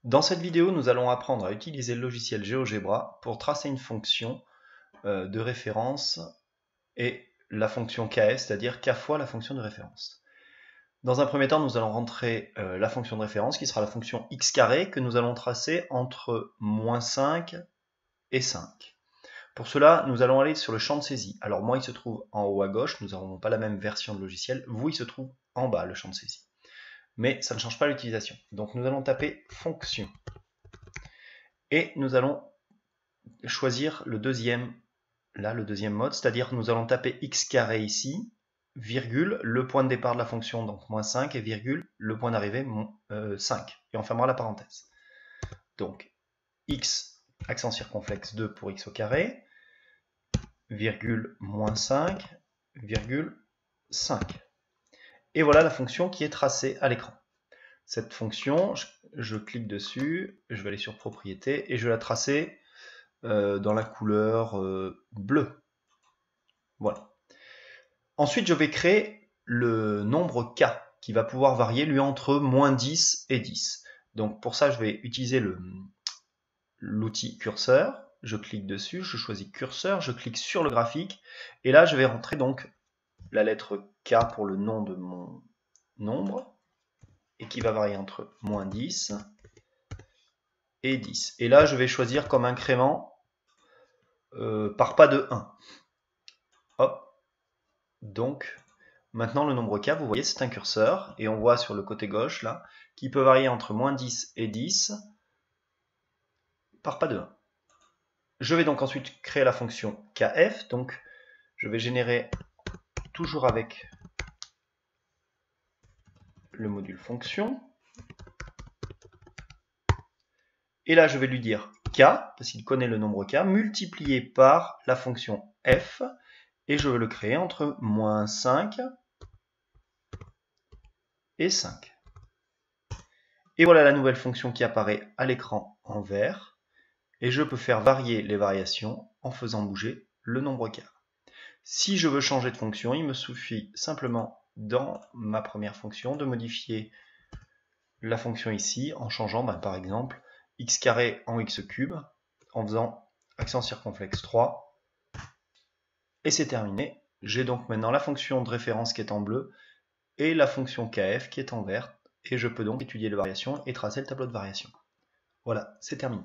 Dans cette vidéo, nous allons apprendre à utiliser le logiciel GeoGebra pour tracer une fonction de référence et la fonction kf, c'est-à-dire k fois la fonction de référence. Dans un premier temps, nous allons rentrer la fonction de référence qui sera la fonction x carré que nous allons tracer entre -5 et 5. Pour cela, nous allons aller sur le champ de saisie. Alors moi, il se trouve en haut à gauche, nous n'avons pas la même version de logiciel. Vous, il se trouve en bas, le champ de saisie. Mais ça ne change pas l'utilisation. Donc nous allons taper fonction. Et nous allons choisir le deuxième mode, c'est-à-dire nous allons taper x carré ici, virgule, le point de départ de la fonction, donc -5, et virgule, le point d'arrivée, 5. Et on fermera la parenthèse. Donc, x, accent circonflexe 2 pour x au carré, virgule, -5, virgule, 5. Et voilà la fonction qui est tracée à l'écran. Cette fonction, je clique dessus, je vais aller sur propriétés, et je vais la tracer dans la couleur bleue. Voilà. Ensuite, je vais créer le nombre k qui va pouvoir varier lui entre -10 et 10. Donc pour ça, je vais utiliser l'outil curseur. Je clique dessus, je choisis curseur, je clique sur le graphique et là, je vais rentrer donc la lettre k pour le nom de mon nombre et qui va varier entre -10 et 10. Et là, je vais choisir comme incrément par pas de 1. Hop. Donc, maintenant le nombre k, vous voyez, c'est un curseur, et on voit sur le côté gauche, là, qui peut varier entre -10 et 10 par pas de 1. Je vais donc ensuite créer la fonction kf, donc je vais générer toujours avec le module fonction, et là je vais lui dire k, parce qu'il connaît le nombre k, multiplié par la fonction f, et je vais le créer entre -5 et 5. Et voilà la nouvelle fonction qui apparaît à l'écran en vert. Et je peux faire varier les variations en faisant bouger le nombre k. Si je veux changer de fonction, il me suffit simplement dans ma première fonction de modifier la fonction ici en changeant par exemple x carré en x cube en faisant accent circonflexe 3. Et c'est terminé. J'ai donc maintenant la fonction de référence qui est en bleu et la fonction kf qui est en vert. Et je peux donc étudier les variations et tracer le tableau de variations. Voilà, c'est terminé.